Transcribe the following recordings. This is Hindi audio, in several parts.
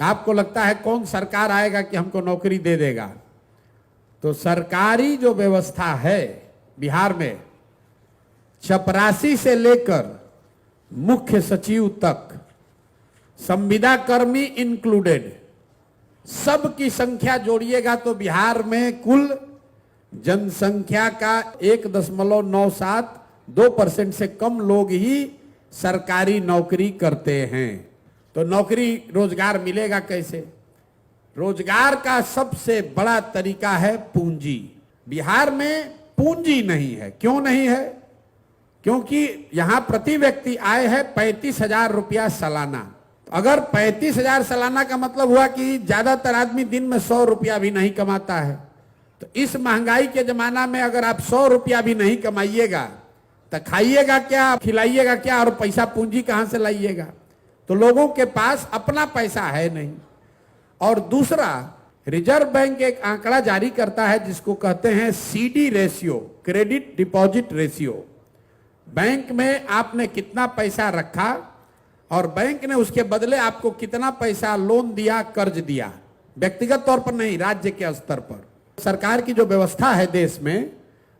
आपको लगता है कौन सरकार आएगा कि हमको नौकरी दे देगा? तो सरकारी जो व्यवस्था है बिहार में, चपरासी से लेकर मुख्य सचिव तक, संविदा कर्मी इंक्लूडेड, सबकी संख्या जोड़िएगा तो बिहार में कुल जनसंख्या का 1.97-2% से कम लोग ही सरकारी नौकरी करते हैं। तो नौकरी रोजगार मिलेगा कैसे? रोजगार का सबसे बड़ा तरीका है पूंजी। बिहार में पूंजी नहीं है। क्यों नहीं है? क्योंकि यहां प्रति व्यक्ति आय है 35,000 रुपया सालाना। अगर 35,000 सालाना का मतलब हुआ कि ज्यादातर आदमी दिन में 100 रुपया भी नहीं कमाता है। तो इस महंगाई के जमाना में अगर आप 100 रुपया भी नहीं कमाइएगा तो खाइएगा क्या, खिलाइएगा क्या, और पैसा पूंजी कहां से लाइएगा? तो लोगों के पास अपना पैसा है नहीं। और दूसरा, रिजर्व बैंक एक आंकड़ा जारी करता है जिसको कहते हैं CD ratio, credit deposit ratio. Bank में आपने कितना पैसा रखा और बैंक ने उसके बदले आपको कितना पैसा लोन दिया, कर्ज दिया, व्यक्तिगत तौर पर नहीं, राज्य के स्तर पर। सरकार की जो व्यवस्था है देश में,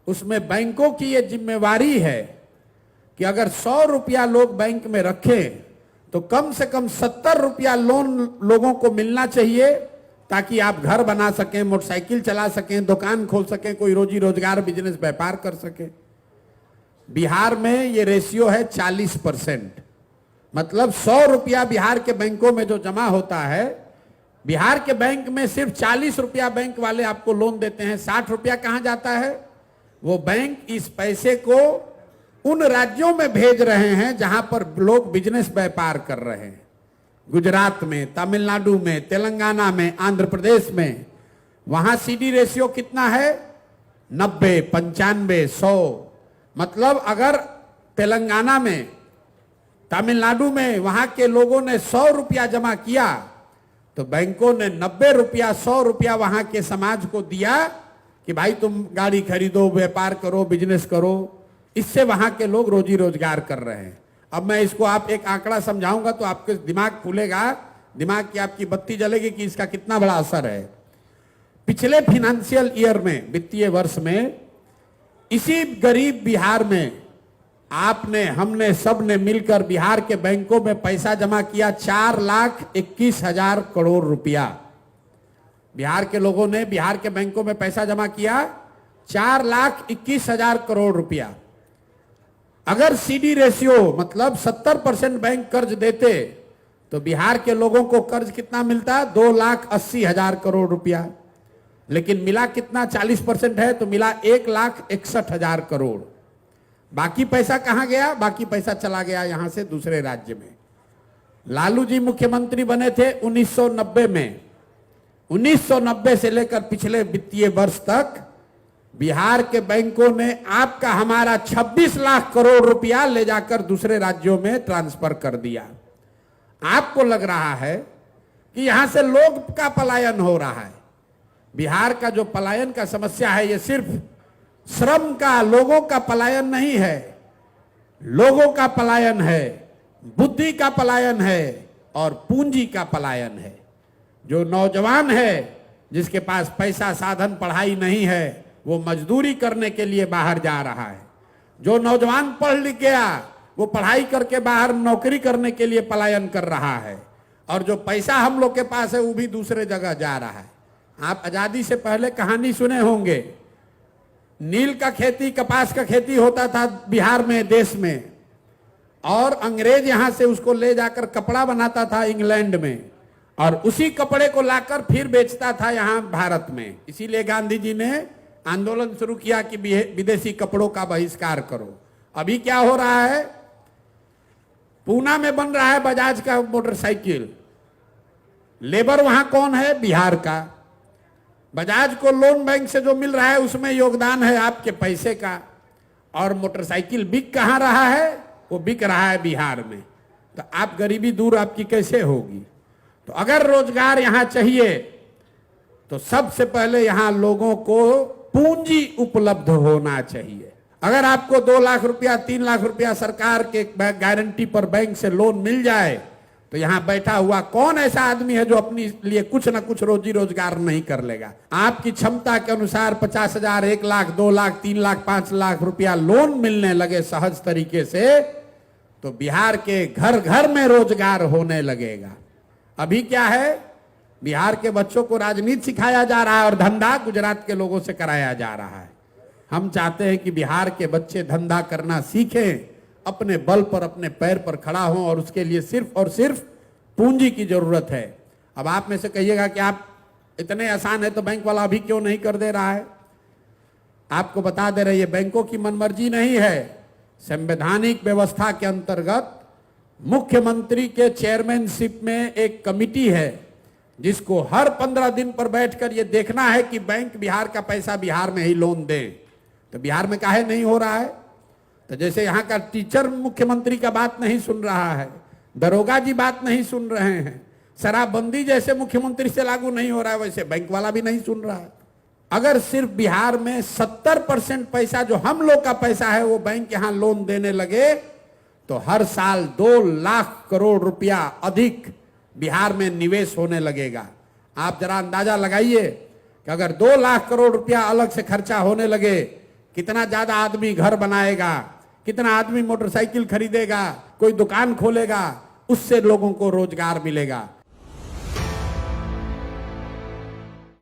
उसमें बैंकों की ये जिम्मेवारी है कि अगर 100 रुपया लोग बैंक में रखें तो कम से कम 70 रुपया लोन लोगों को मिलना चाहिए, ताकि आप घर बना सकें, मोटरसाइकिल चला सकें, दुकान खोल सकें, कोई रोजी रोजगार बिजनेस व्यापार कर सकें। बिहार में ये रेशियो है 40%। मतलब 100 रुपया बिहार के बैंकों में जो जमा होता है, बिहार के बैंक में सिर्फ 40 रुपया बैंक वाले आपको लोन देते हैं। 60 रुपया कहां जाता है? वो बैंक इस पैसे को उन राज्यों में भेज रहे हैं जहां पर लोग बिजनेस व्यापार कर रहे हैं। गुजरात में, तमिलनाडु में, तेलंगाना में, आंध्र प्रदेश में। वहां सीडी रेशियो कितना है? 90, 95, 100। मतलब अगर तेलंगाना में, तमिलनाडु में वहां के लोगों ने 100 रुपया जमा किया तो बैंकों ने 90 रुपया, 100 रुपया वहां के समाज को दिया कि भाई तुम गाड़ी खरीदो, व्यापार करो, बिजनेस करो। इससे वहां के लोग रोजी रोजगार कर रहे हैं। अब मैं इसको आप एक आंकड़ा समझाऊंगा तो आपके दिमाग खुलेगा, दिमाग की आपकी बत्ती जलेगी कि इसका कितना बड़ा असर है। पिछले फाइनेंशियल ईयर में, वित्तीय वर्ष में, इसी गरीब बिहार में आपने, हमने, सब ने मिलकर बिहार के बैंकों में पैसा जमा किया 4,21,000 करोड़ रुपया। बिहार के लोगों ने बिहार के बैंकों में पैसा जमा किया 4,21,000 करोड़ रुपया। अगर सीडी रेशियो मतलब 70% बैंक कर्ज देते तो बिहार के लोगों को कर्ज कितना मिलता? 2,80,000 करोड़ रुपया। लेकिन मिला कितना? 40% है तो मिला 1,61,000 करोड़। बाकी पैसा कहां गया? बाकी पैसा चला गया यहां से दूसरे राज्य में। लालू जी मुख्यमंत्री बने थे 1990 में। 1990 से लेकर पिछले वित्तीय वर्ष तक बिहार के बैंकों ने आपका, हमारा 26 लाख करोड़ रुपया ले जाकर दूसरे राज्यों में ट्रांसफर कर दिया। आपको लग रहा है कि यहां से लोग का पलायन हो रहा है। बिहार का जो पलायन का समस्या है, ये सिर्फ श्रम का, लोगों का पलायन नहीं है। लोगों का पलायन है, बुद्धि का पलायन है और पूंजी का पलायन है। जो नौजवान है जिसके पास पैसा, साधन, पढ़ाई नहीं है, वो मजदूरी करने के लिए बाहर जा रहा है। जो नौजवान पढ़ लिख गया वो पढ़ाई करके बाहर नौकरी करने के लिए पलायन कर रहा है। और जो पैसा हम लोग के पास है वो भी दूसरे जगह जा रहा है। आप आजादी से पहले कहानी सुने होंगे, नील का खेती, कपास का खेती होता था बिहार में, देश में, और अंग्रेज यहां से उसको ले जाकर कपड़ा बनाता था इंग्लैंड में, और उसी कपड़े को लाकर फिर बेचता था यहां भारत में। इसीलिए गांधी जी ने आंदोलन शुरू किया कि विदेशी कपड़ों का बहिष्कार करो। अभी क्या हो रहा है? पूना में बन रहा है बजाज का मोटरसाइकिल। लेबर वहां कौन है? बिहार का। बजाज को लोन बैंक से जो मिल रहा है उसमें योगदान है आपके पैसे का। और मोटरसाइकिल बिक कहां रहा है? वो बिक रहा है बिहार में। तो आप गरीबी दूर आपकी कैसे होगी? तो अगर रोजगार यहां चाहिए तो सबसे पहले यहां लोगों को पूंजी उपलब्ध होना चाहिए। अगर आपको 2 लाख रुपया, 3 लाख रुपया सरकार के गारंटी पर बैंक से लोन मिल जाए तो यहां बैठा हुआ कौन ऐसा आदमी है जो अपने लिए कुछ ना कुछ रोजी रोजगार नहीं कर लेगा? आपकी क्षमता के अनुसार 50,000, 1 लाख, 2 लाख, 3 लाख, 5 लाख रुपया लोन मिलने लगे सहज तरीके से, तो बिहार के घर घर में रोजगार होने लगेगा। अभी क्या है, बिहार के बच्चों को राजनीति सिखाया जा रहा है और धंधा गुजरात के लोगों से कराया जा रहा है। हम चाहते हैं कि बिहार के बच्चे धंधा करना सीखें, अपने बल पर अपने पैर पर खड़ा हों, और उसके लिए सिर्फ और सिर्फ पूंजी की जरूरत है। अब आप में से कहिएगा कि आप इतने आसान है तो बैंक वाला अभी क्यों नहीं कर दे रहा है? आपको बता दे रहे, ये बैंकों की मनमर्जी नहीं है। संवैधानिक व्यवस्था के अंतर्गत मुख्यमंत्री के चेयरमैनशिप में एक कमिटी है जिसको हर 15 दिन पर बैठकर ये देखना है कि बैंक बिहार का पैसा बिहार में ही लोन दे। तो बिहार में काहे नहीं हो रहा है? तो जैसे यहाँ का टीचर मुख्यमंत्री का बात नहीं सुन रहा है, दरोगा जी बात नहीं सुन रहे हैं, शराबबंदी जैसे मुख्यमंत्री से लागू नहीं हो रहा है, वैसे बैंक वाला भी नहीं सुन रहा है। अगर सिर्फ बिहार में 70% पैसा जो हम लोग का पैसा है वो बैंक यहाँ लोन देने लगे तो हर साल 2 लाख करोड़ रुपया अधिक बिहार में निवेश होने लगेगा। आप जरा अंदाजा लगाइए कि अगर 2 लाख करोड़ रुपया अलग से खर्चा होने लगे, कितना ज्यादा आदमी घर बनाएगा, कितना आदमी मोटरसाइकिल खरीदेगा, कोई दुकान खोलेगा, उससे लोगों को रोजगार मिलेगा।